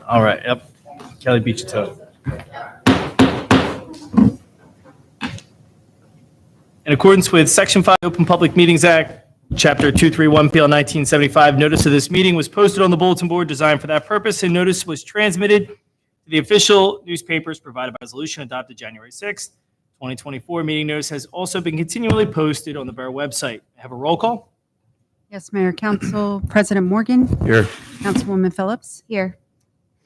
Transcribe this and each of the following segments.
All right. Yep. Kelly beat you to it. In accordance with Section 5 Open Public Meetings Act, Chapter 231 PL 1975, notice of this meeting was posted on the bulletin board designed for that purpose, and notice was transmitted to the official newspapers provided by resolution adopted January 6th, 2024. Meeting notice has also been continually posted on the Borough website. Have a roll call? Yes, Mayor. Council President Morgan. Here. Councilwoman Phillips. Here.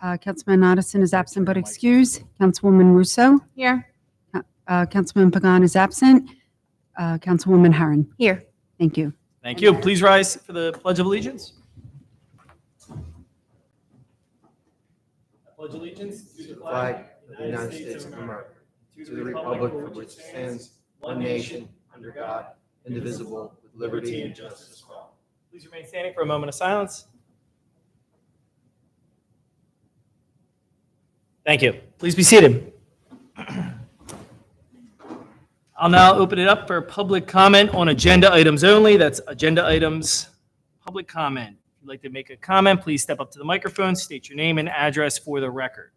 Councilman Otteson is absent but excused. Councilwoman Russo. Here. Councilman Pagan is absent. Councilwoman Herron. Here. Thank you. Thank you. Please rise for the Pledge of Allegiance. I pledge allegiance to the flag of the United States of America, to the republic for which it stands, one nation, under God, indivisible, with liberty and justice for all. Please remain standing for a moment of silence. Thank you. Please be seated. I'll now open it up for public comment on agenda items only. That's agenda items, public comment. If you'd like to make a comment, please step up to the microphone, state your name and address for the record.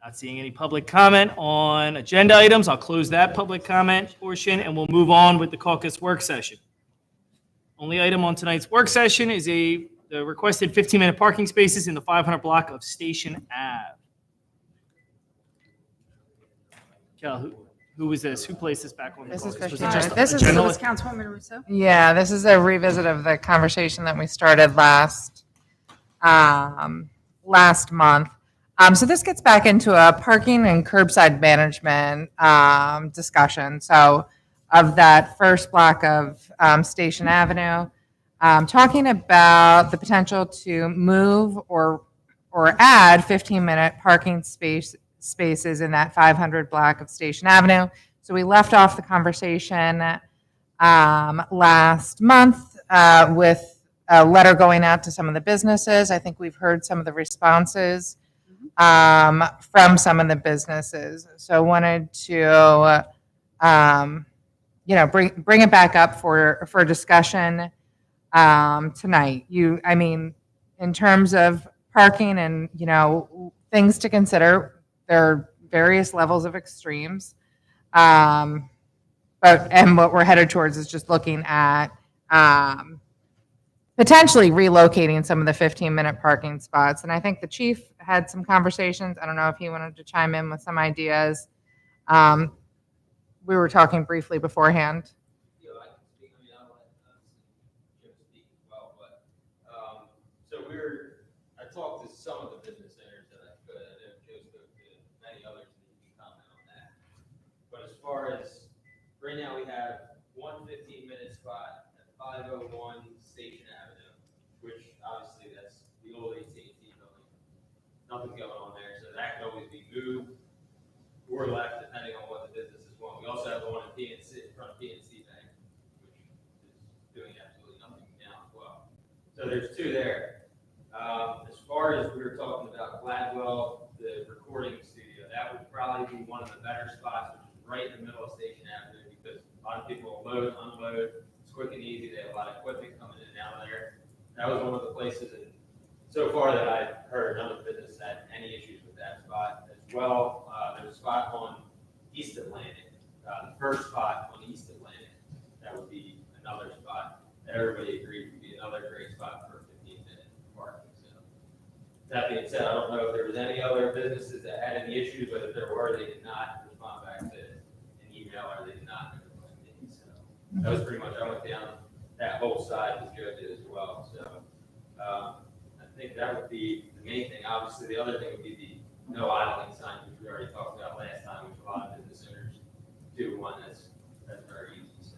Not seeing any public comment on agenda items. I'll close that public comment portion and we'll move on with the caucus work session. Only item on tonight's work session is the requested 15-minute parking spaces in the 500 block of Station Ave. Kel, who was this? Who placed this back on the This caucus? is Was it Christiana. just This a is- general- Councilwoman Russo. Yeah, this is a revisit of the conversation that we started last month. So this gets back into a parking and curbside management discussion. So of that first block of Station Avenue, talking about the potential to move or add 15-minute parking spaces in that 500 block of Station Avenue. So we left off the conversation last month with a letter going out to some of the businesses. I think we've heard some of the responses from some of the businesses. So wanted to bring it back up for discussion tonight. In terms of parking and, things to consider, there are various levels of extremes. And what we're headed towards is just looking at potentially relocating some of the 15-minute parking spots. And I think the chief had some conversations. I don't know if he wanted to chime in with some ideas. We were talking briefly beforehand. I talked to some of the business owners that I could. I know Joe spoke to many others that you can comment on that. But as far as right now, we have one 15-minute spot at 501 Station Avenue, which obviously that's the old AT&T building. Nothing's going on there, so that can always be moved or left depending on what the businesses want. We also have the one in PNC, in front of PNC Bank, which is doing absolutely nothing now as well. So there's two there. As far as we were talking about Gladwell, the recording studio, that would probably be one of the better spots, which is right in the middle of Station Avenue, because a lot of people will load, unload. It's quick and easy. They have a lot of equipment coming in and out of there. That was one of the places, and so far that I've heard, none of the business had any issues with that spot as well. There's a spot on East Atlantic, the first spot on East Atlantic. That would be another spot that everybody agreed would be another great spot for 15-minute parking. So that being said, I don't know if there was any other businesses that had any issues, but if there were, they did not respond back to an email or they did not notify me. So that was pretty much, I went down that whole side as Joe did as well. So I think that would be the main thing. Obviously, the other thing would be the no idling sign, which we already talked about last time, which a lot of business owners do. One that's very easy. So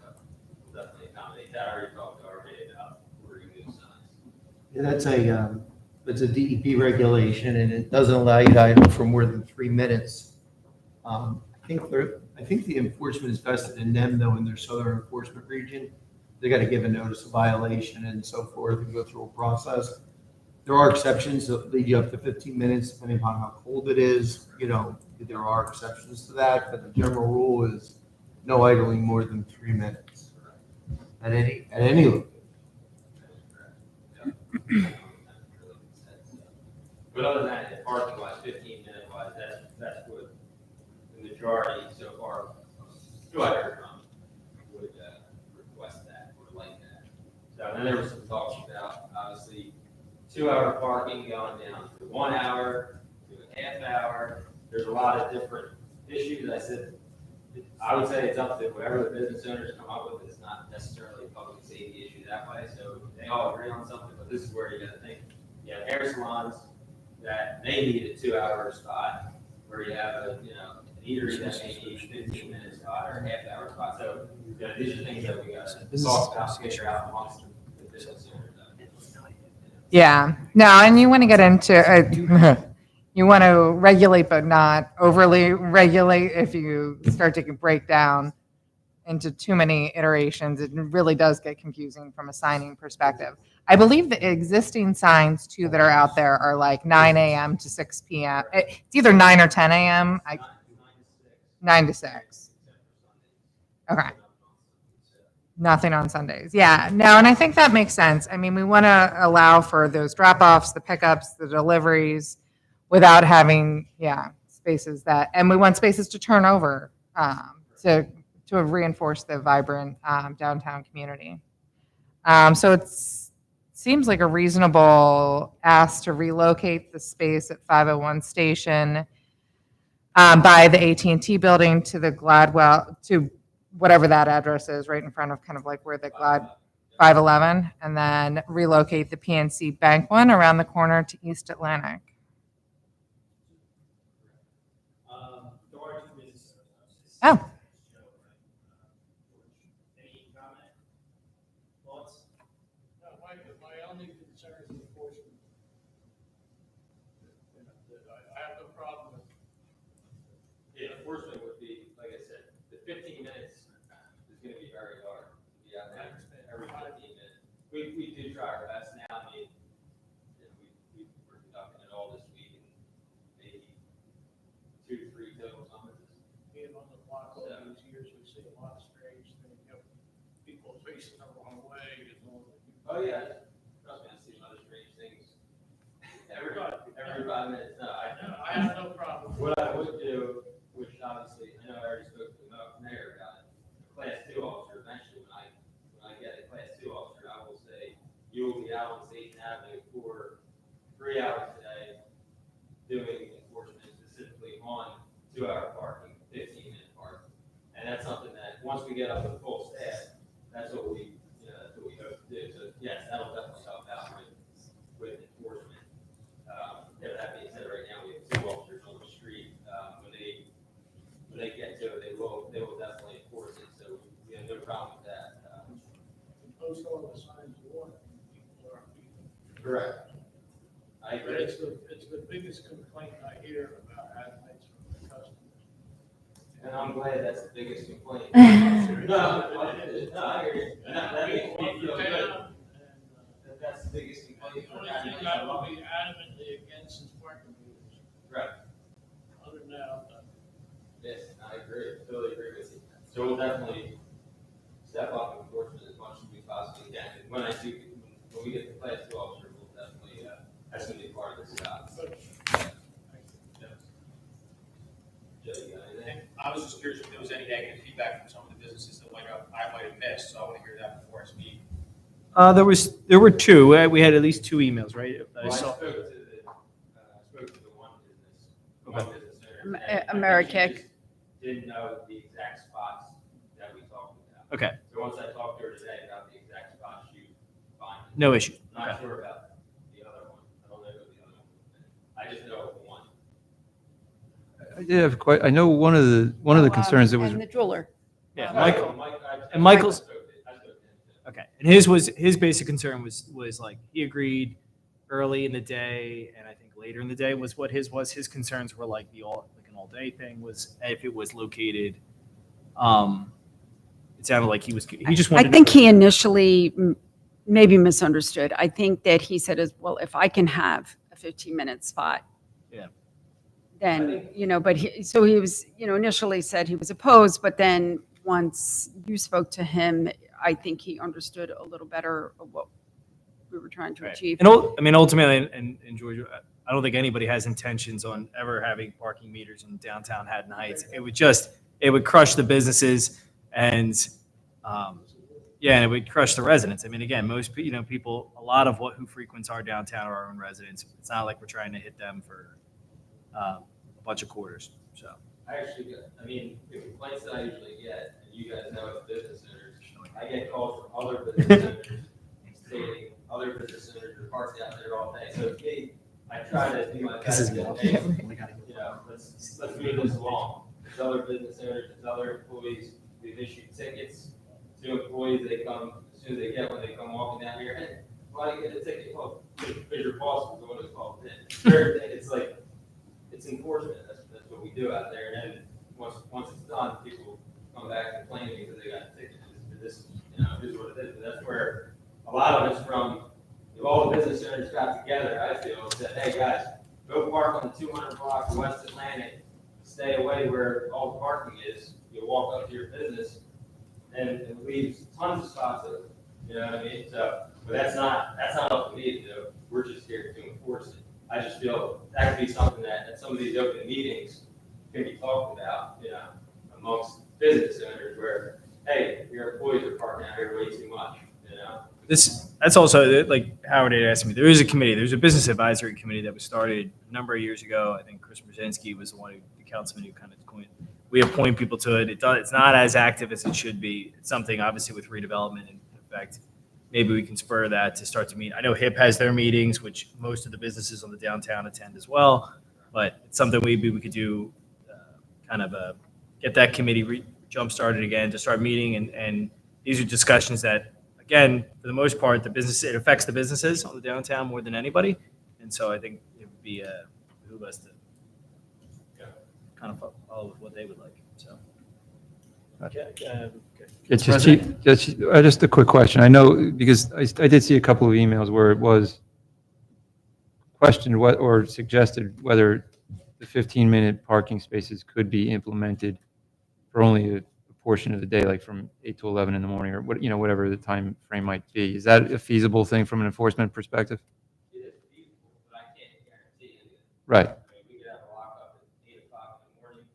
we'll definitely accommodate that. I already talked to RJ about ordering those signs. Yeah, it's a DEP regulation, and it doesn't allow you to idle for more than 3 minutes. I think the enforcement is vested in them, though, in their southern enforcement region. They got to give a notice of violation and so forth and go through a process. There are exceptions that lead you up to 15 minutes, depending upon how cold it is. there are exceptions to that, but the general rule is no idling more than 3 minutes at any location. But other than that, the parking wise, 15-minute wise, that's what the majority so far, who I heard from, would request that or like that. So then there was some talks about, obviously, 2-hour parking going down to 1 hour, to a half hour. There's a lot of different issues. I said, I would say it's up to whatever the business owners come up with. It's not necessarily a public safety issue that way. So they all agree on something, but this is where you got to think. You have hair salons that they need a 2-hour spot, where you have an eatery that may need a 15-minute spot or a half-hour spot. So these are things that we got to talk about, figure out amongst the business owners. Yeah, no, and you want to get into, you want to regulate but not overly regulate. If you start to break down into too many iterations, it really does get confusing from a signing perspective. I believe the existing signs too that are out there are like 9 a.m. to 6 p.m. It's either 9 or 10 a.m. 9 to 6. Okay. Nothing on Sundays. Yeah, no, and I think that makes sense. I mean, we want to allow for those drop-offs, the pickups, the deliveries, without having, spaces that, and we want spaces to turn over to reinforce the vibrant downtown community. So it seems like a reasonable ask to relocate the space at 501 Station by the AT&T building to the Gladwell, to whatever that address is, right in front of kind of like where the 511, and then relocate the PNC Bank one around the corner to East Atlantic. Oh. Any comment? Thoughts? My only concern is enforcement. I have no problem with. Yeah, enforcement would be, like I said, the 15 minutes is going to be very hard. Yeah, every 15 minutes. We do try our best now. I mean, we were conducting it all this week, and maybe 2 to 3 total summonses. Being on the block all these years, we see a lot of strange things, people facing the wrong way, Oh, yeah. Trust me, I see other strange things every 5 minutes. No, I have no problem. What I would do, which obviously, I know I already spoke to the mayor about it, the class 2 officer, eventually, when I get a class 2 officer, I will say, you will be out on Station Avenue for 3 hours today, doing enforcement specifically on 2-hour parking, 15-minute parking. And that's something that, once we get up to full staff, that's what we hope to do. So yes, that'll definitely help out with enforcement. That being said, right now, we have 2 officers on the street. When they get to it, they will definitely enforce it. So we have no problem with that. Post all the signs you want, people are. Correct. I But agree. it's the biggest complaint I hear about admits from the customers. And I'm glad that's the biggest complaint. No, I hear you. And that makes me feel good. That's the biggest complaint. The only thing I will be adamantly against is parking meters. Right. Other than that, I'm done. Yes, I agree. Totally agree with you. So we'll definitely step up enforcement as much as we possibly can. And when we get the class 2 officer, we'll definitely, that's going to be part of this job. Joe, you got anything? I was just curious if there was any negative feedback from some of the businesses that I might have missed, so I want to hear that before I speak. There were 2. We had at least 2 emails, right? I Well, I saw. spoke to the one business owner. Amerikick. Didn't know the exact spots that we talked about. Okay, So once I talked to her today about the exact spots, she fine. no issue. Not Okay. sure about the other one. I don't know who the other one was. I just know of one. I did have quite, I know one of the concerns that was, And the jeweler. Yeah, No, Michael. I and Michael's- spoke to him too. Okay, and his basic concern was like he agreed early in the day, and I think later in the day was what his was. His concerns were like an all day thing was if it was located. It sounded like he just wanted. I think he initially maybe misunderstood. I think that he said, well, if I can have a 15-minute spot, Yeah. then, but so he was, initially said he was opposed, but then once you spoke to him, I think he understood a little better of what we were trying to Right. achieve. And ultimately, and George, I don't think anybody has intentions on ever having parking meters in downtown Haddon Heights. It would crush the businesses and, and it would crush the residents. I mean, again, most, people, a lot of who frequents our downtown are our own residents. It's not like we're trying to hit them for a bunch of quarters, so. I actually get, the complaints that I usually get, and you guys know as business owners, I get calls from other business owners stating other business owners are parked out there all day. So me, I try to do my best to say, hey, let's move this along. There's other business owners, there's other employees. We've issued tickets to employees. They come as soon as they get one. They come walking down here. Hey, why do you get a ticket? Oh, because your boss was the one who called in. It's like it's enforcement. That's what we do out there. And then once it's done, people come back complaining because they got a ticket. This is what it is. But that's where a lot of it's from. If all the business owners got together, I feel, and said, hey guys, go park on the 200 block of West Atlantic, stay away where all the parking is. You'll walk up to your business and it leaves tons of spots open. You know what I mean? So, but that's not up to me to do. We're just here to enforce it. I just feel that could be something that at some of these open meetings can be talked about, amongst business owners where, hey, your employees are parking out here way too much, That's also, like Howard had asked me, there is a committee, there's a business advisory committee that was started a number of years ago. I think Chris Brzezinski was the councilman who kind of coined. We appoint people to it. It's not as active as it should be. It's something obviously with redevelopment in effect. Maybe we can spur that to start to meet. I know HIP has their meetings, which most of the businesses on the downtown attend as well. But it's something maybe we could do, get that committee jump started again to start meeting. And these are discussions that, again, for the most part, it affects the businesses on the downtown more than anybody. And so I think it would be behoove us to kind of follow what they would like. So. It's just a quick question. I know because I did see a couple of emails where it was questioned or suggested whether the 15-minute parking spaces could be implemented for only a portion of the day, like from 8 to 11 in the morning, or whatever the time frame might be. Is that a feasible thing from an enforcement perspective? It is feasible, but I can't guarantee it. Right. We could have a lockup at 8 o'clock in the morning,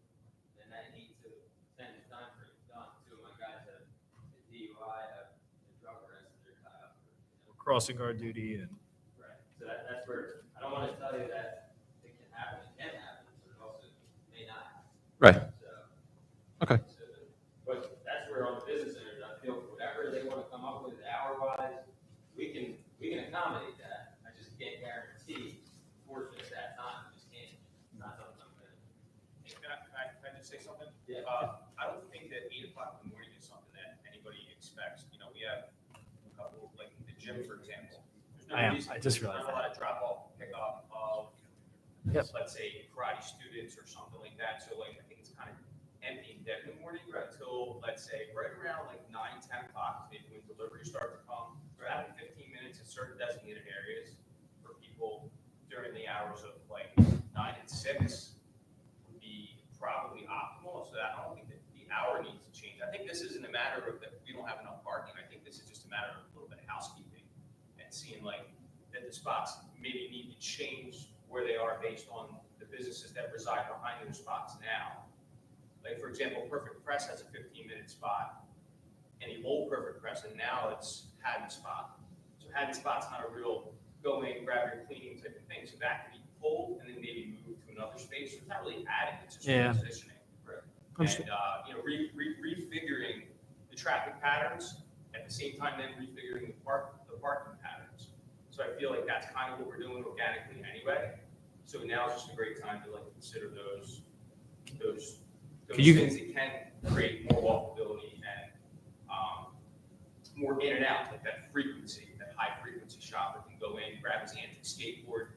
and that 8 to 10 time frame done. Two of my guys have the DUI, have the drug arrest, and they're tied up. Crossing guard duty and. Right. So that's where, I don't want to tell you that it can happen, but it also may not. Right. So, Okay. but that's where on the business owners, I feel whatever they want to come up with hour-wise, we can accommodate that. I just can't guarantee enforcement at that time. I just can't. It's not something I'm gonna. Can I just say something? Yeah. I don't think that 8 o'clock in the morning is something that anybody expects. We have a couple, like the gym, for example. There's no I am. reason- I just realized There's not a lot of drop off, pick up of, Yep. let's say, karate students or something like that. So I think it's kind of empty and dead in the morning until, let's say, right around 9, 10 o'clock, maybe when deliveries start to come. Having 15 minutes in certain designated areas for people during the hours of 9 and 6 would be probably optimal. So I don't think that the hour needs to change. I think this isn't a matter of that we don't have enough parking. I think this is just a matter of a little bit of housekeeping and seeing that the spots maybe need to change where they are based on the businesses that reside behind those spots now. Like, for example, Perfect Press has a 15-minute spot, and the old Perfect Press, and now it's Haddon Spot. So Haddon Spot's not a real go in, grab your cleaning type of thing. So that can be pulled and then maybe moved to another space. So it's not really adding, it's just Yeah. repositioning. And, refiguring the traffic patterns at the same time then refiguring the parking patterns. So I feel like that's kind of what we're doing organically anyway. So now is just a great time to consider those things that can create more walkability and more in and out, like that frequency, that high frequency shopper can go in, grab his antique skateboard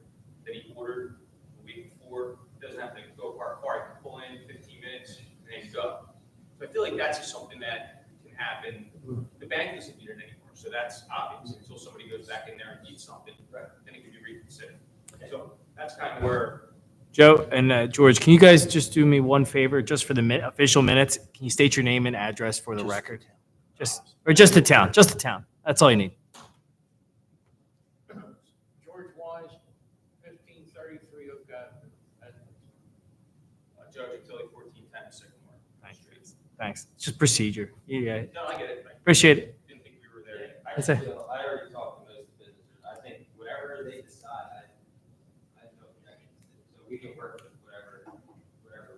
that he ordered the week before, doesn't have to go park car, he can pull in 15 minutes and then go. So I feel like that's just something that can happen. The bank doesn't need it anymore, so that's obvious. Until somebody goes back in there and eats something, then it can be reconsidered. So that's kind of where Joe and George, can you guys just do me one favor, just for the official minutes? Can you state your name and address for the record? Just the town, just the town. That's all you need. George Wise, 1533 Oak Avenue. Joe Gentili, 1410 Sycamore. Thanks. It's just procedure. Yeah, No, I get it. I appreciate it. didn't think we were there. That's it. I already talked to most of the businesses. I think whatever they decide, I have no objection to. So we can work with whatever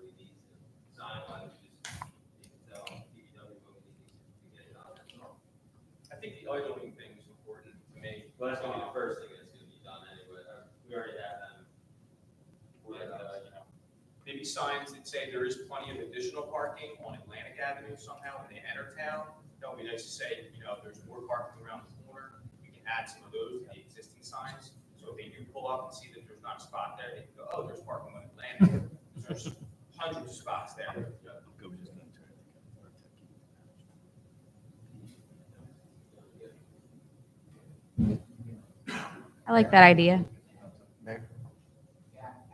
we need to sign on, just, you can tell DPW what we need to get it done. That's all. I think the idling thing is important to me. Well, that's gonna be the first thing that's gonna be done anyway. We already have them. Maybe signs that say there is plenty of additional parking on Atlantic Avenue somehow when they enter town. That would be nice to say, there's more parking around the corner. We can add some of those to the existing signs. So if they do pull up and see that there's not a spot there, they can go, oh, there's parking on Atlantic. There's hundreds of spots there. I like that idea.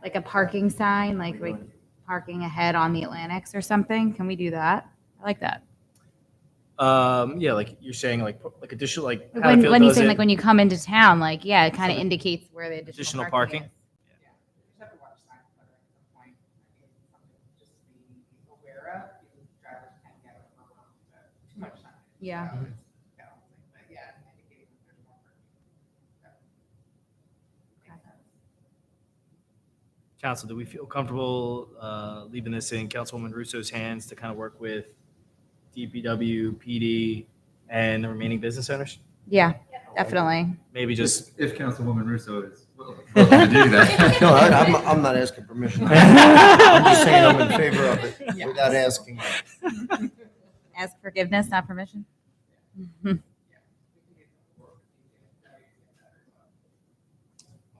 Like a parking sign, like parking ahead on the Atlantics or something. Can we do that? I like that. Yeah, like you're saying, like additional, like When Hatfield he's does saying it. like when you come into town, like, yeah, it kind of indicates where the Additional additional parking? parking is. Just have to watch signs at some point. I think it's something just to be aware of, because drivers can get overwhelmed with too much time. Yeah. So it's balancing. But yeah, indicating that there's more parking. So, makes sense. Council, do we feel comfortable leaving this in Councilwoman Russo's hands to kind of work with DPW, PD, and the remaining business owners? Yeah, definitely. Maybe just, If Councilwoman Russo is willing to do that. No, I'm not asking permission. I'm just saying I'm in favor of it without asking. Ask forgiveness, not permission.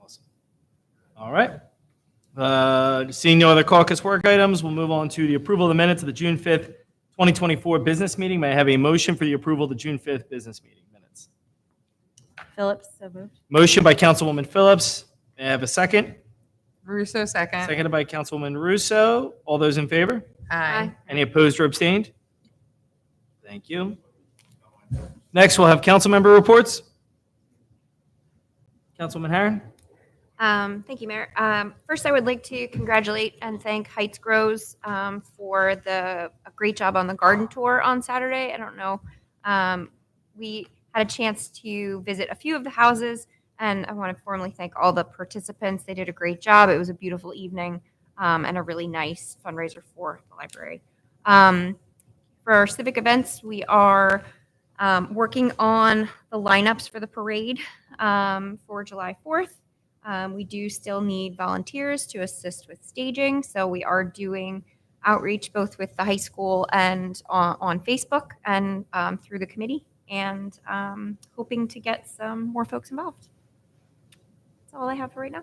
awesome. All right. Seeing no other caucus work items, we'll move on to the approval of the minutes of the June 5th, 2024 business meeting. May I have a motion for the approval of the June 5th business meeting minutes? Phillips, so moved. Motion by Councilwoman Phillips. May I have a second? Russo second. Seconded by Councilwoman Russo. All those in favor? Aye. Any opposed or abstained? Thank you. Next, we'll have council member reports. Councilwoman Herron? Thank you, Mayor. First, I would like to congratulate and thank Heights Grows for a great job on the garden tour on Saturday. I don't know. We had a chance to visit a few of the houses, and I want to formally thank all the participants. They did a great job. It was a beautiful evening and a really nice fundraiser for the library. For our civic events, we are working on the lineups for the parade for July 4th. We do still need volunteers to assist with staging, so we are doing outreach both with the high school and on Facebook and through the committee, and hoping to get some more folks involved. That's all I have for right now.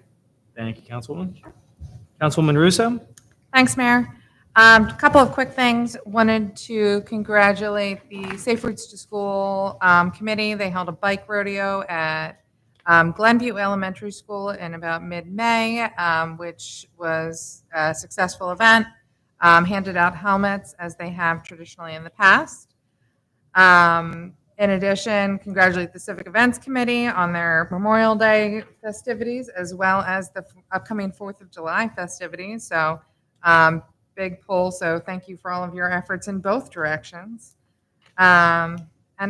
Thank you, Councilwoman. Councilwoman Russo? Thanks, Mayor. A couple of quick things. Wanted to congratulate the Safe Routes to School committee. They held a bike rodeo at Glenview Elementary School in about mid-May, which was a successful event. Handed out helmets as they have traditionally in the past. In addition, congratulate the Civic Events Committee on their Memorial Day festivities, as well as the upcoming 4th of July festivities. So big pull, so thank you for all of your efforts in both directions. And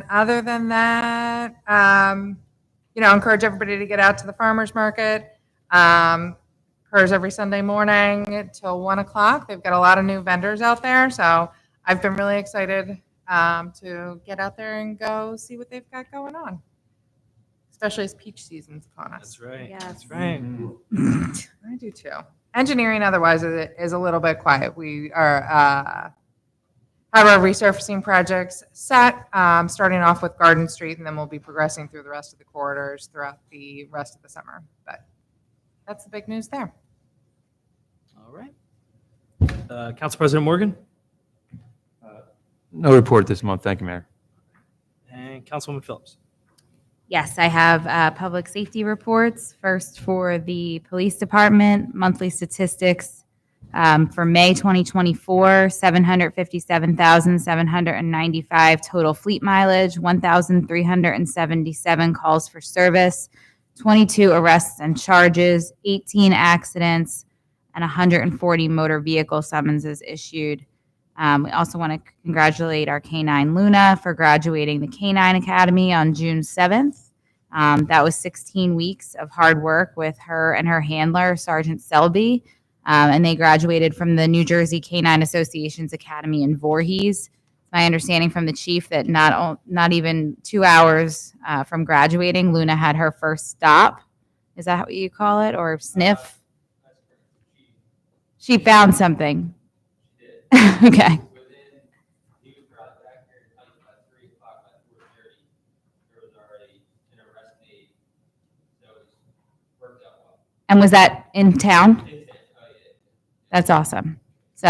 other than that, encourage everybody to get out to the farmer's market. Occurs every Sunday morning till 1 o'clock. They've got a lot of new vendors out there, so I've been really excited to get out there and go see what they've got going on, especially as peach season's upon us. That's right. Yes. That's right. I do too. Engineering otherwise is a little bit quiet. We are have our resurfacing projects set, starting off with Garden Street, and then we'll be progressing through the rest of the corridors throughout the rest of the summer. But that's the big news there. All right. Council President Morgan? No report this month. Thank you, Mayor. And Councilwoman Phillips? Yes, I have public safety reports. First for the police department, monthly statistics for May 2024, 757,795 total fleet mileage, 1,377 calls for service, 22 arrests and charges, 18 accidents, and 140 motor vehicle summonses issued. We also want to congratulate our K-9 Luna for graduating the K-9 Academy on June 7th. That was 16 weeks of hard work with her and her handler, Sergeant Selby, and they graduated from the New Jersey K-9 Association's Academy in Voorhees. My understanding from the chief that not even 2 hours from graduating, Luna had her first stop. Is that what you call it? Or sniff? She found something. Okay. He was brought back here at by 3 o'clock, by 4:30. There was already an arrest made, so it worked out well. And was that in town? Oh, yeah. That's awesome. So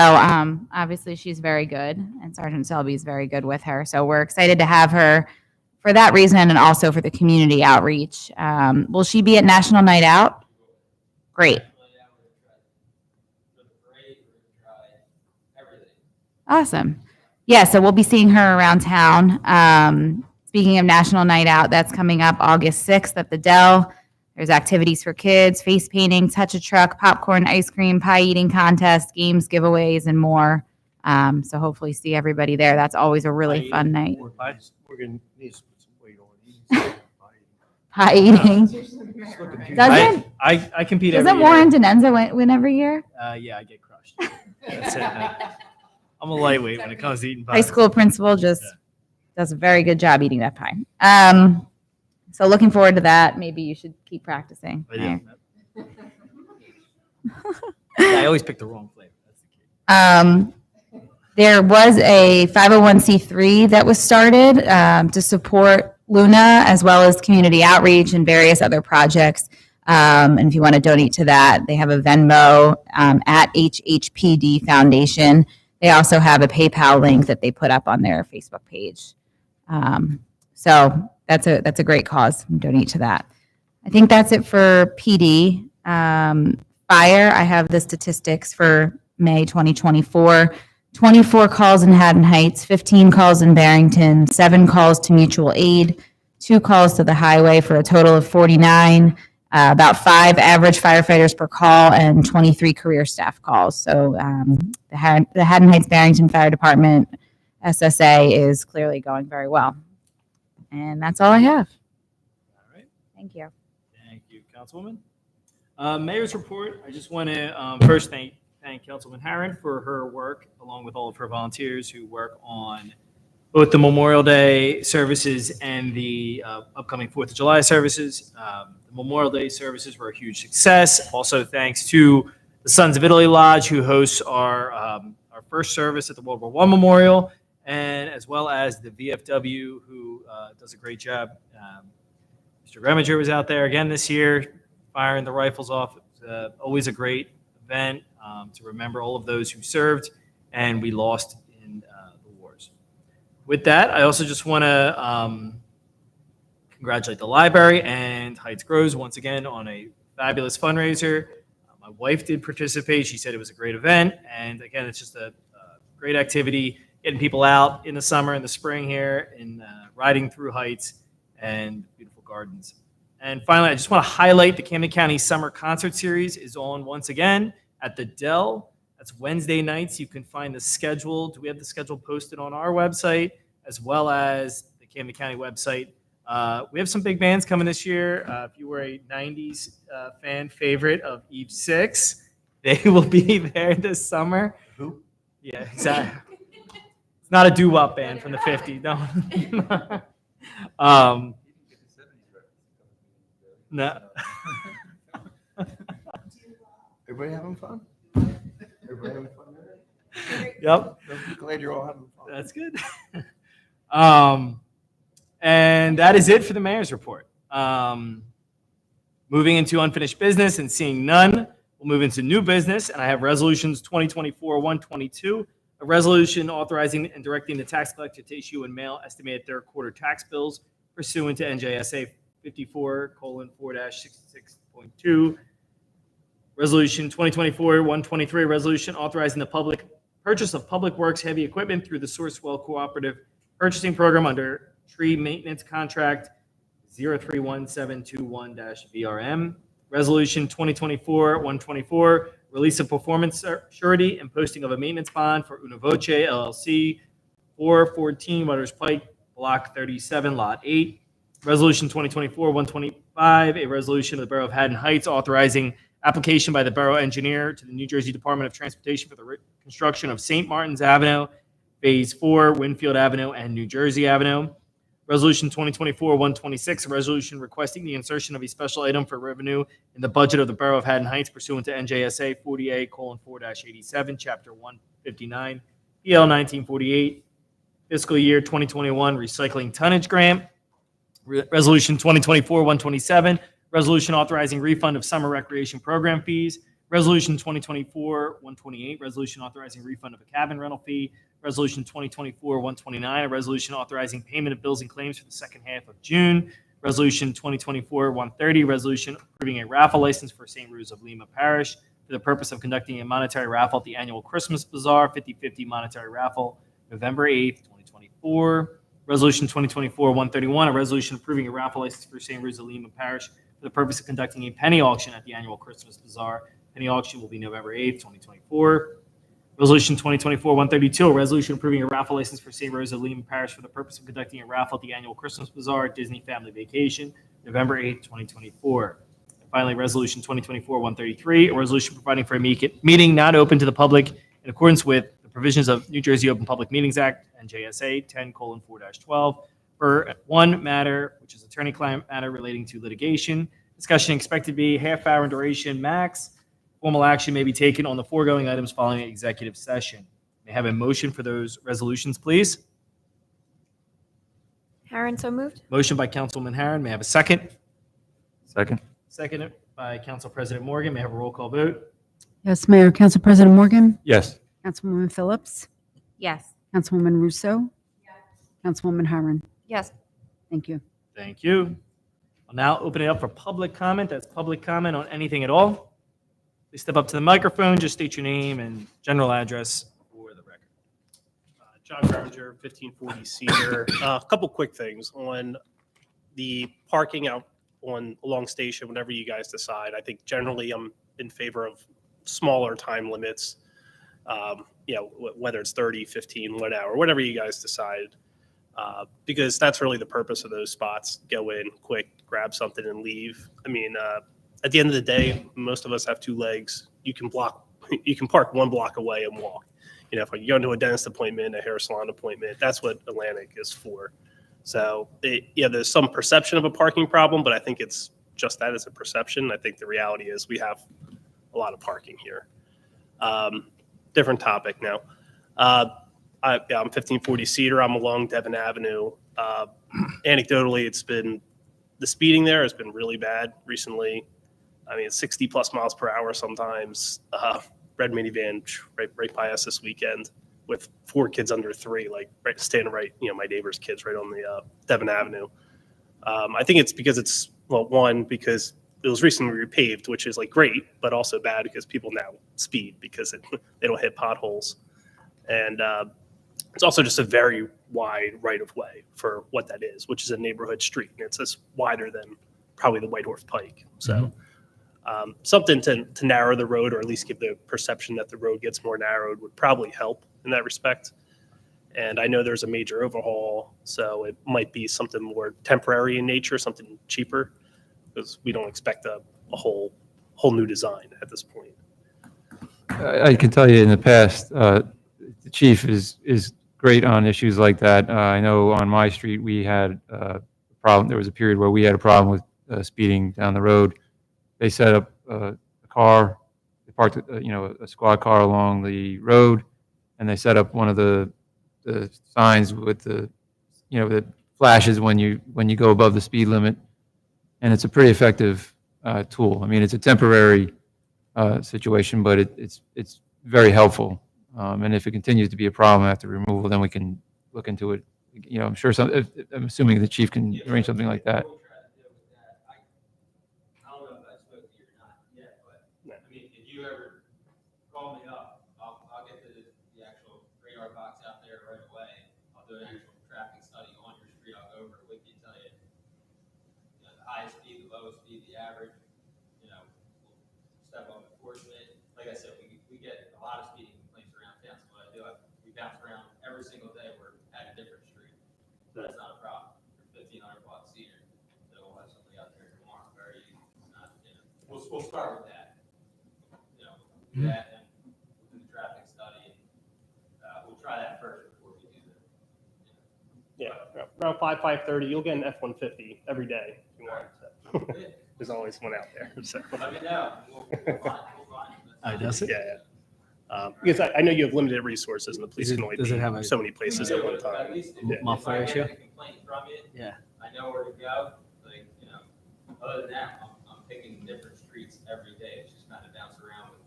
obviously she's very good, and Sergeant Selby is very good with her. So we're excited to have her for that reason and also for the community outreach. Will she be at National Night Out? Great. Awesome. Yeah, so we'll be seeing her around town. Speaking of National Night Out, that's coming up August 6th at the Dell. There's activities for kids, face painting, touch a truck, popcorn, ice cream, pie eating contest, games, giveaways, and more. So hopefully see everybody there. That's always a really fun night. We're gonna need to put some weight on it. Pie eating. Doesn't I compete every doesn't year. Warren Denenza win every year? Yeah, I get crushed. That's it. I'm a lightweight when it comes to eating pie. High school principal just does a very good job eating that pie. So looking forward to that. Maybe you should keep practicing. But yeah. I always pick the wrong flavor. That's the key. There was a 501c3 that was started to support Luna as well as community outreach and various other projects. And if you want to donate to that, they have a Venmo at HHPD Foundation. They also have a PayPal link that they put up on their Facebook page. So that's a great cause. Donate to that. I think that's it for PD. Fire, I have the statistics for May 2024. 24 calls in Haddon Heights, 15 calls in Barrington, 7 calls to mutual aid, 2 calls to the highway for a total of 49, about 5 average firefighters per call, and 23 career staff calls. So the Haddon Heights Barrington Fire Department SSA is clearly going very well. And that's all I have. All right. Thank you. Thank you, Councilwoman. Mayor's report. I just want to first thank Councilwoman Harron for her work, along with all of her volunteers who work on both the Memorial Day services and the upcoming 4th of July services. The Memorial Day services were a huge success. Also, thanks to the Sons of Italy Lodge, who hosts our first service at the World War I Memorial, and as well as the VFW, who does a great job. Mr. Reminger was out there again this year, firing the rifles off. It was always a great event to remember all of those who served and we lost in the wars. With that, I also just want to congratulate the library and Heights Grows once again on a fabulous fundraiser. My wife did participate. She said it was a great event. And again, it's just a great activity, getting people out in the summer and the spring here and riding through Heights and beautiful gardens. And finally, I just want to highlight the Camden County Summer Concert Series is on once again at the Dell. That's Wednesday nights. You can find the schedule. We have the schedule posted on our website as well as the Camden County website. We have some big bands coming this year. If you were a 90s fan favorite of Eve 6, they will be there this summer. Who? Yeah, exactly. It's not a doo-wop band from the 50s. No. No. Everybody having fun? Everybody having fun? Yep. I'm glad you're all having fun. That's good. And that is it for the mayor's report. Moving into unfinished business and seeing none, we'll move into new business. And I have resolutions 2024-122, a resolution authorizing and directing the tax collector to issue and mail estimated third quarter tax bills pursuant to NJSA 54:4-66.2. Resolution 2024-123, resolution authorizing the public purchase of public works heavy equipment through the Sourcewell Cooperative Purchasing Program under Tree Maintenance Contract 031721-VRM. Resolution 2024-124, release of performance surety and posting of a maintenance bond for Una Voce LLC, 414 Butters Pike, Block 37, Lot 8. Resolution 2024-125, a resolution of the Borough of Haddon Heights authorizing application by the borough engineer to the New Jersey Department of Transportation for the construction of St. Martin's Avenue, Phase 4, Winfield Avenue, and New Jersey Avenue. Resolution 2024-126, a resolution requesting the insertion of a special item for revenue in the budget of the Borough of Haddon Heights pursuant to NJSA 40A:4-87, Chapter 159, PL 1948, fiscal year 2021 recycling tonnage grant. Resolution 2024-127, resolution authorizing refund of summer recreation program fees. Resolution 2024-128, resolution authorizing refund of a cabin rental fee. Resolution 2024-129, a resolution authorizing payment of bills and claims for the second half of June. Resolution 2024-130, resolution approving a raffle license for St. Rose of Lima Parish for the purpose of conducting a monetary raffle at the annual Christmas Bazaar 50/50 monetary raffle, November 8th, 2024. Resolution 2024-131, a resolution approving a raffle license for St. Rose of Lima Parish for the purpose of conducting a penny auction at the annual Christmas Bazaar. Penny auction will be November 8th, 2024. Resolution 2024-132, a resolution approving a raffle license for St. Rose of Lima Parish for the purpose of conducting a raffle at the annual Christmas Bazaar at Disney Family Vacation, November 8th, 2024. And finally, Resolution 2024-133, a resolution providing for a meeting not open to the public in accordance with the provisions of New Jersey Open Public Meetings Act, NJSA 10:4-12, for one matter, which is attorney-client matter relating to litigation. Discussion expected to be half hour in duration max. Formal action may be taken on the foregoing items following an executive session. May I have a motion for those resolutions, please? Harron, so moved. Motion by Councilwoman Harron. May I have a second? Second. Second by Council President Morgan. May I have a roll call vote? Yes, Mayor. Council President Morgan. Yes. Councilwoman Phillips. Yes. Councilwoman Russo. Councilwoman Harron. Yes. Thank you. Thank you. I'll now open it up for public comment. That's public comment on anything at all. Please step up to the microphone, just state your name and general address for the record. John Greminger, 1540 Cedar. A couple quick things on the parking out along Station, whenever you guys decide. I think generally I'm in favor of smaller time limits, whether it's 30, 15, 1 hour, whatever you guys decide, because that's really the purpose of those spots. Go in quick, grab something and leave. I mean, at the end of the day, most of us have two legs. You can park 1 block away and walk. If you go to a dentist appointment, a hair salon appointment, that's what Atlantic is for. So, there's some perception of a parking problem, but I think it's just that, it's a perception. I think the reality is we have a lot of parking here. Different topic now. I'm 1540 Cedar. I'm along Devon Avenue. Anecdotally, the speeding there has been really bad recently. I mean, it's 60 plus miles per hour sometimes. Red minivan right by us this weekend with 4 kids under 3, standing right, my neighbor's kids right on the Devon Avenue. I think it's because because it was recently repaved, which is great, but also bad because people now speed because they don't hit potholes. And it's also just a very wide right of way for what that is, which is a neighborhood street. And it's just wider than probably the White Horse Pike. So something to narrow the road, or at least give the perception that the road gets more narrowed, would probably help in that respect. And I know there's a major overhaul, so it might be something more temporary in nature, something cheaper, because we don't expect a whole new design at this point. I can tell you in the past, the chief is great on issues like that. I know on my street we had a problem. There was a period where we had a problem with speeding down the road. They set up a car, they parked a squad car along the road, and they set up one of the signs with that flashes when you go above the speed limit, and it's a pretty effective tool. I mean, it's a temporary situation, but it's very helpful. And if it continues to be a problem after removal, then we can look into it. I'm sure I'm assuming the chief can arrange something like that. do an actual traffic study on your street, I'll go over it with you, tell you, the highest speed, the lowest speed, the average, we'll step up enforcement. Like I said, we get a lot of speeding complaints around town, so what I do, we bounce around every single day, we're at a different street. So that's not a problem. For 1,500 block Cedar, so we'll have somebody out there tomorrow, very easy. It's not, we'll start with that. Do that, and we'll do the traffic study, and we'll try that first before we do the. Yeah, around 5:30, you'll get an F-150 every day if you want. So. There's always one out there. So. Let me know. We'll find it. Does it? Yeah. Because I know you have limited resources, and the police can only Does it be have a- so many places at one At time. least Yeah. Muffler if I issue? get a complaint from you, Yeah. I know where to go. Like, other than that, I'm picking different streets every day. It's just kind of bounce around with,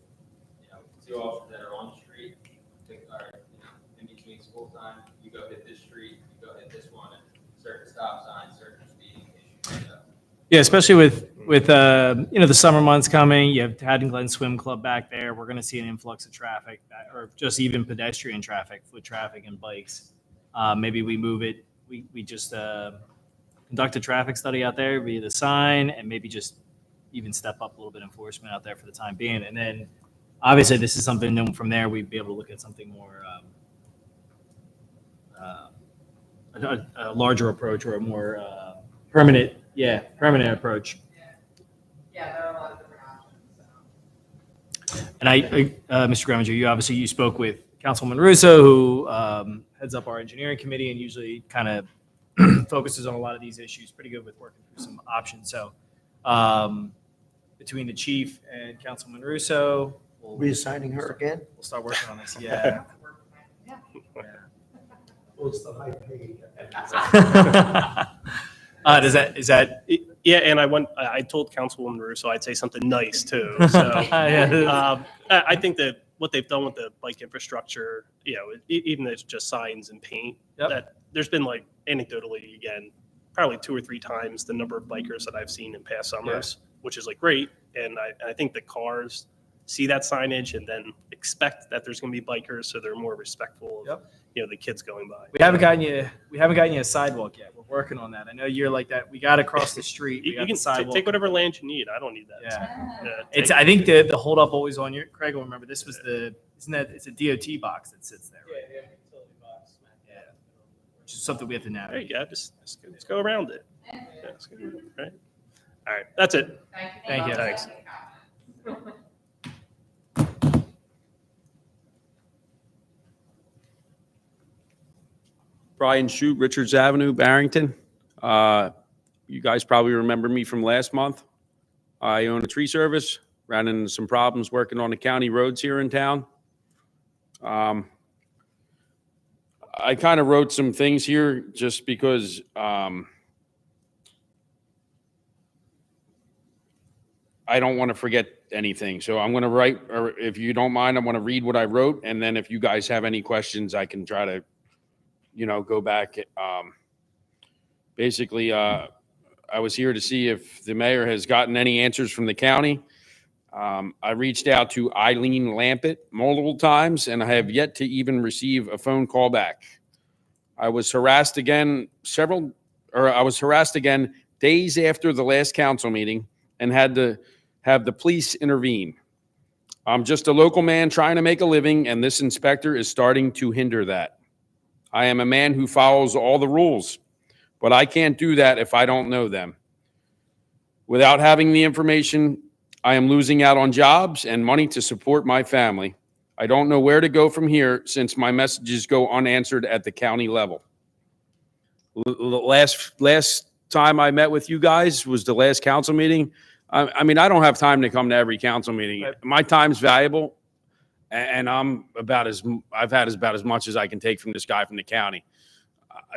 two officers that are on the street. Pick, all right, in between school time, you go hit this street, you go hit this one, and certain stop signs, certain speeding issues. So, Yeah, especially with the summer months coming, you have Haddon Glen Swim Club back there. We're going to see an influx of traffic, or just even pedestrian traffic, foot traffic, and bikes. Maybe we move it. We just conduct a traffic study out there via the sign, and maybe just even step up a little bit enforcement out there for the time being. And then, obviously, this is something. Then from there, we'd be able to look at something more. A larger approach or a more permanent approach. Yeah, there are a lot of different options. And Mr. Gramminger, you spoke with Councilwoman Russo, who heads up our engineering committee and usually kind of focuses on a lot of these issues, pretty good with working through some options. So between the chief and Councilwoman Russo, Reassigning her again? we'll start working on this. Yeah. Well, it's the high paid. Is that? Yeah, and I told Councilwoman Russo I'd say something nice too. So Yeah. I think that what they've done with the bike infrastructure, even if it's just signs and paint, Yep. that there's been like anecdotally, again, probably 2 or 3 times the number of bikers that I've seen in past summers, which is like great. And I think the cars see that signage and then expect that there's going to be bikers, so they're more respectful of the kids going by. We haven't gotten you a sidewalk yet. We're working on that. I know you're like that. We got to cross the street. We You got can the sidewalk. take whatever land you need. I don't need that. Yeah. Yeah, I think the hold up always on your, Craig will remember, this was it's a DOT box that sits there, right? Yeah. Which is something we have to There navigate. you go. Just go around it. Yeah, let's go, right? All right. That's it. Thank you. Thanks. Brian Shute, Richards Avenue, Barrington. You guys probably remember me from last month. I own a tree service, ran into some problems working on the county roads here in town. I kind of wrote some things here just because I don't want to forget anything. So I'm going to write, or if you don't mind, I'm going to read what I wrote. And then if you guys have any questions, I can try to go back. Basically, I was here to see if the mayor has gotten any answers from the county. I reached out to Eileen Lampett multiple times, and I have yet to even receive a phone call back. I was harassed again days after the last council meeting and had to have the police intervene. I'm just a local man trying to make a living, and this inspector is starting to hinder that. I am a man who follows all the rules, but I can't do that if I don't know them. Without having the information, I am losing out on jobs and money to support my family. I don't know where to go from here since my messages go unanswered at the county level. Last time I met with you guys was the last council meeting. I mean, I don't have time to come to every council meeting. My time's valuable, and I've had about as much as I can take from this guy from the county.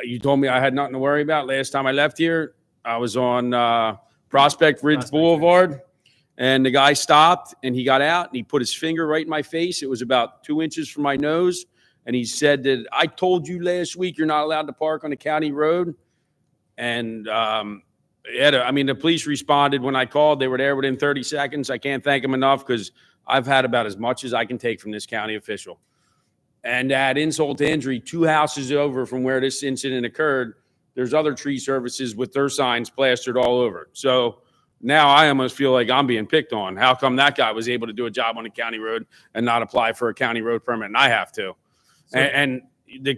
You told me I had nothing to worry about. Last time I left here, I was on Prospect Ridge Boulevard, and the guy stopped, and he got out, and he put his finger right in my face. It was about 2 inches from my nose, and he said that, I told you last week you're not allowed to park on the county road. And the police responded when I called. They were there within 30 seconds. I can't thank them enough because I've had about as much as I can take from this county official. And to add insult to injury, 2 houses over from where this incident occurred, there's other tree services with their signs plastered all over. So now I almost feel like I'm being picked on. How come that guy was able to do a job on a county road and not apply for a county road permit, and I have to? And the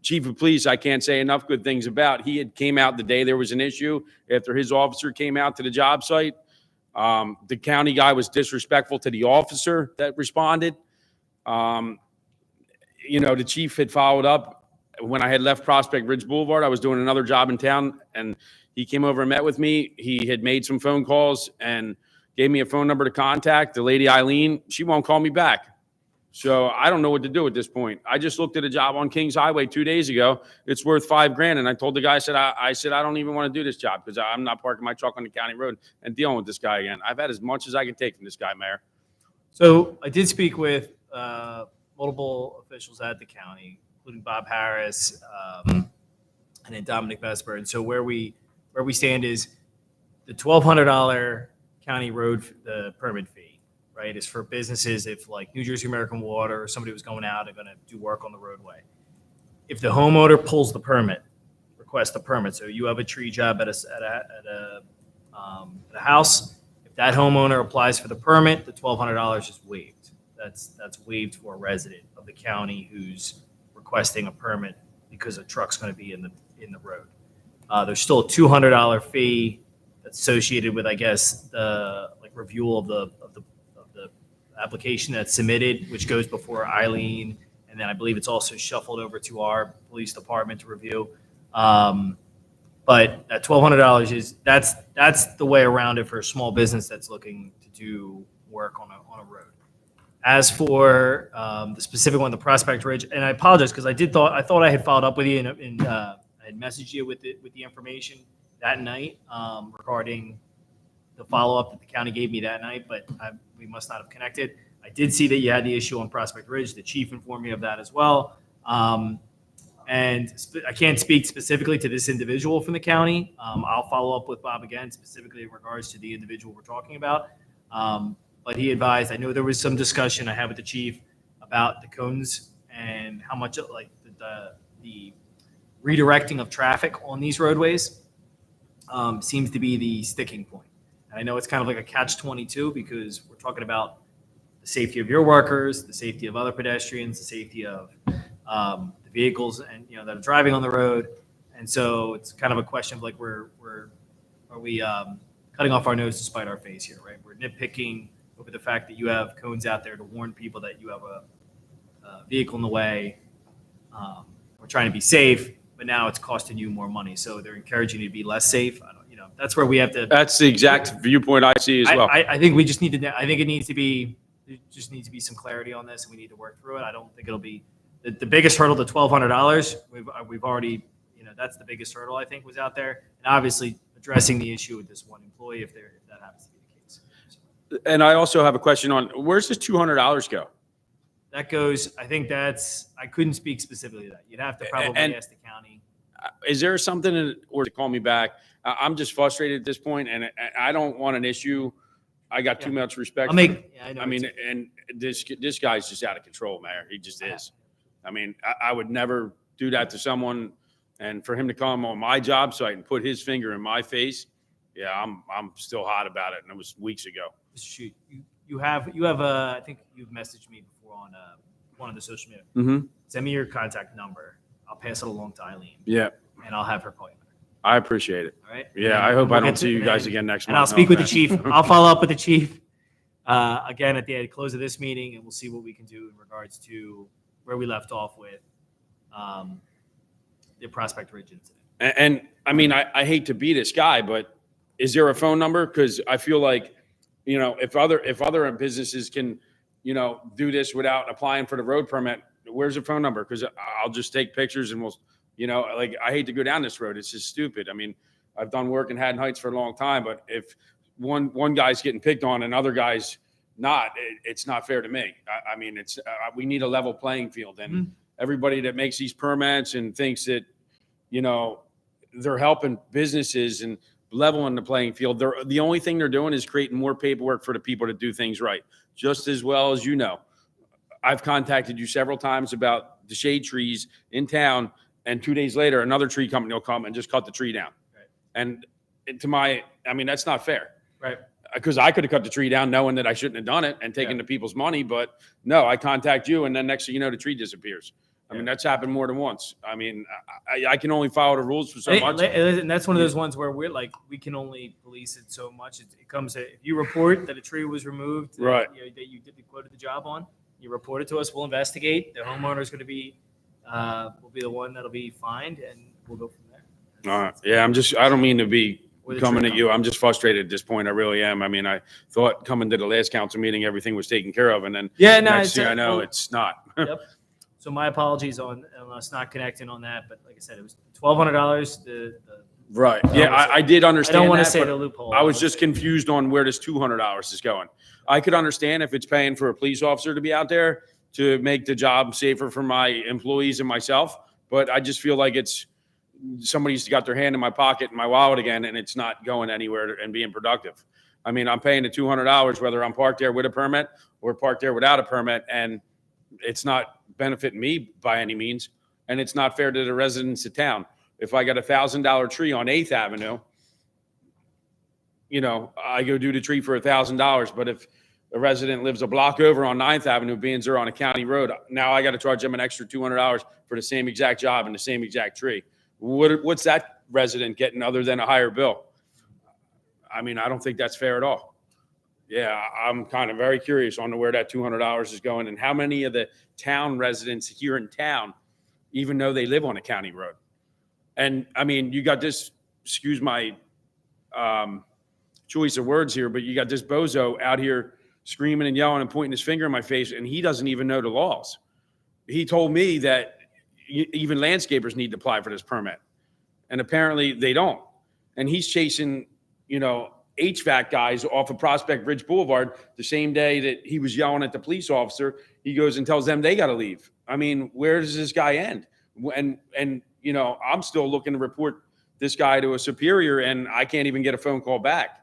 chief of police, I can't say enough good things about. He had came out the day there was an issue after his officer came out to the job site. The county guy was disrespectful to the officer that responded. The chief had followed up when I had left Prospect Ridge Boulevard. I was doing another job in town, and he came over and met with me. He had made some phone calls and gave me a phone number to contact. The lady, Eileen, she won't call me back. So I don't know what to do at this point. I just looked at a job on Kings Highway 2 days ago. It's worth $5,000. And I told the guy, I said, I don't even want to do this job because I'm not parking my truck on the county road and dealing with this guy again. I've had as much as I can take from this guy, Mayor. So I did speak with multiple officials at the county, including Bob Harris and then Dominic Vesper. And so where we stand is the $1,200 county road, the permit fee, right, is for businesses if like New Jersey American Water or somebody was going out and going to do work on the roadway. If the homeowner pulls the permit, requests the permit, so you have a tree job at a house, if that homeowner applies for the permit, the $1,200 is waived. That's waived for a resident of the county who's requesting a permit because a truck's going to be in the road. There's still a $200 fee that's associated with, I guess, the review of the application that's submitted, which goes before Eileen, and then I believe it's also shuffled over to our police department to review. But that $1,200 that's the way around it for a small business that's looking to do work on a road. As for the specific one, the Prospect Ridge, and I apologize because I thought I had followed up with you and I had messaged you with the information that night regarding the follow-up that the county gave me that night, but we must not have connected. I did see that you had the issue on Prospect Ridge. The chief informed me of that as well. And I can't speak specifically to this individual from the county. I'll follow up with Bob again, specifically in regards to the individual we're talking about. But he advised, I know there was some discussion I had with the chief about the cones and how much like the redirecting of traffic on these roadways seems to be the sticking point. And I know it's kind of like a catch-22 because we're talking about the safety of your workers, the safety of other pedestrians, the safety of the vehicles and that are driving on the road. And so it's kind of a question of like are we cutting off our nose to spite our face here, right? We're nitpicking over the fact that you have cones out there to warn people that you have a vehicle in the way. We're trying to be safe, but now it's costing you more money. So they're encouraging you to be less safe. That's where we have to. That's the exact viewpoint I see as well. I think we just need to. I think it needs to be. There just needs to be some clarity on this, and we need to work through it. I don't think it'll be the biggest hurdle. The $1,200. We've already. That's the biggest hurdle I think was out there, and obviously addressing the issue with this one employee if that happens to be the case. So And I also have a question on where's this $200 go? that goes. I think I couldn't speak specifically to that. You'd have to probably And- ask the county. Is there something, or to call me back? I'm just frustrated at this point, and I don't want an issue. I got too much respect. I'll make. Yeah, I know. I mean, and this guy's just out of control, Mayor. He just is. I mean, I would never do that to someone, and for him to come on my job site and put his finger in my face, yeah, I'm still hot about it, and it was weeks ago. Shoot, you have. I think you've messaged me before on one of the social media. Mm-hmm. Send me your contact number. I'll pass it along to Eileen, Yeah, and I'll have her call you. I appreciate it. All right. Yeah, I hope I don't see you guys again next month. And I'll speak with the chief. I'll follow up with the chief again at the close of this meeting, and we'll see what we can do in regards to where we left off with the Prospect Ridge incident. And I mean, I hate to be this guy, but is there a phone number? Because I feel like, if other businesses can, do this without applying for the road permit, where's the phone number? Because I'll just take pictures and we'll, I hate to go down this road. It's just stupid. I mean, I've done work in Haddon Heights for a long time, but if one guy's getting picked on and other guy's not, it's not fair to me. I mean, it's we need a level playing field, and everybody that makes these permits and thinks that, they're helping businesses and leveling the playing field. The only thing they're doing is creating more paperwork for the people to do things right, just as well as I've contacted you several times about the shade trees in town, and 2 days later, another tree company will come and just cut the tree down. Right. And that's not fair. Right. Because I could have cut the tree down knowing that I shouldn't have done it and taken the people's money, but no, I contact you, and then next thing you know, the tree disappears. I mean, that's happened more than once. I mean, I can only follow the rules for so much. And that's one of those ones where we're like, we can only police it so much. It comes to, if you report that a tree was removed, Right. that you did quoted the job on, you report it to us, we'll investigate. The homeowner is going to be, will be the one that'll be fined, and we'll go from there. All right. Yeah, I don't mean to be Or the coming tree at you. I'm just frustrated at this point. I really am. I mean, I thought coming to the last council meeting, everything was taken care of, and then Yeah, no, next thing I know, well, it's not. Yep. So my apologies on us not connecting on that, but like I said, it was $1,200. Right. Yeah, I did I understand don't want to that, say but the loophole. I was just confused on where this $200 is going. I could understand if it's paying for a police officer to be out there to make the job safer for my employees and myself, but I just feel like somebody's got their hand in my pocket and my wallet again, and it's not going anywhere and being productive. I mean, I'm paying the $200 whether I'm parked there with a permit or parked there without a permit, and it's not benefiting me by any means, and it's not fair to the residents of town. If I got a $1,000 tree on 8th Avenue, I go do the tree for $1,000, but if a resident lives a block over on 9th Avenue, being they're on a county road, now I got to charge them an extra $200 for the same exact job and the same exact tree. What's that resident getting other than a higher bill? I mean, I don't think that's fair at all. Yeah, I'm kind of very curious on where that $200 is going and how many of the town residents here in town even know they live on a county road. And I mean, you got this, excuse my choice of words here, but you got this bozo out here screaming and yelling and pointing his finger in my face, and he doesn't even know the laws. He told me that even landscapers need to apply for this permit, and apparently they don't. And he's chasing, HVAC guys off of Prospect Ridge Boulevard the same day that he was yelling at the police officer. He goes and tells them they got to leave. I mean, where does this guy end? And I'm still looking to report this guy to a superior, and I can't even get a phone call back.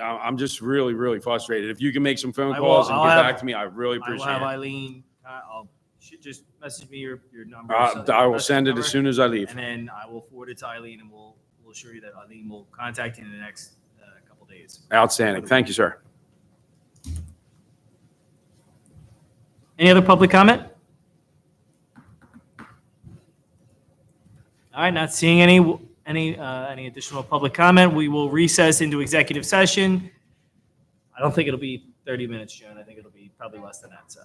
I'm just really, really frustrated. If you can make some phone calls and get back to me, I really I will appreciate have it. Eileen, should just message me your number. I will send it as soon as I leave. And then I will forward it to Eileen, and we'll assure you that Eileen will contact you in the next couple days. Outstanding. Thank you, sir. Any other public comment? All right, not seeing any additional public comment. We will recess into executive session. I don't think it'll be 30 minutes, Joan. I think it'll be probably less than that. So.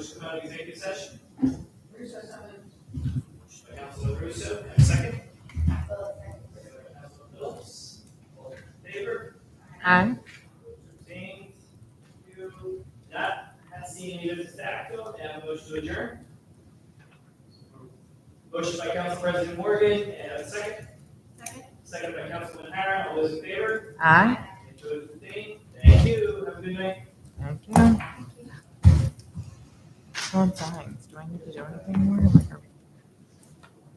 motion to come out of executive session? By Councilman Russo, and a second? Councilman Phillips, all in favor? Aye. Abstained? Two. Not seeing any business to act on, and a motion to adjourn? Motion by Council President Morgan, and a second? Second by Councilman Hara, all those in favor? Aye. And those abstained? Thank you, have a good night. Thank you. So I'm fine. Do I need to do anything more?